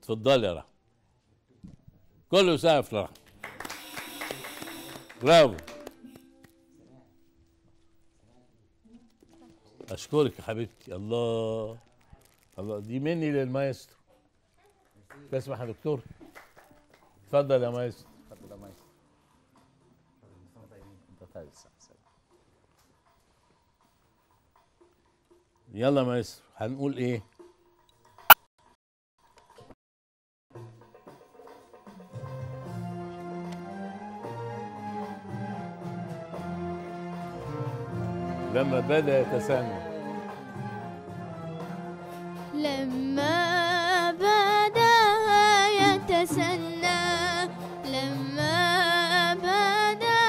اتفضلي يا رحمة. كله سقف لرحمة. برافو. اشكرك يا حبيبتي. الله الله، دي مني للمايسترو. تسمح يا دكتور؟ اتفضل يا مايسترو. اتفضل يا مايسترو. انت طيب. يلا يا مايسترو، هنقول ايه؟ لما بدأ يتسنى. لما بدأ يتسنى، لما بدأ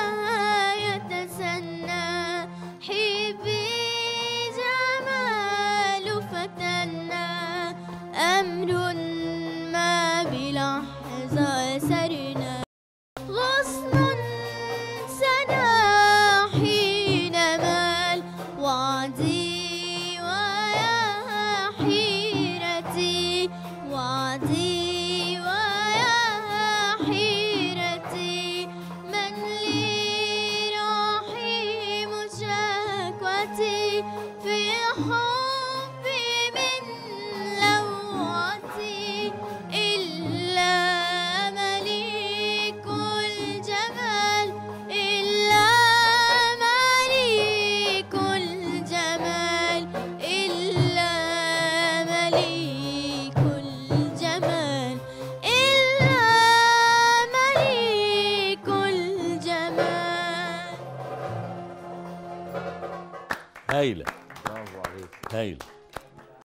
يتسنى، حبي جمال فتنا، أمر ما بلحظة سرنا، غصن سنا حين مال وعدي ويا حيرتي، وعدي ويا حيرتي، من لي رحيم شكوتي، في حبي من لوعتي، إلا مليك الجمال، إلا مليك الجمال، إلا مليك الجمال، إلا مليك الجمال. هايلة. برافو عليك. هايلة.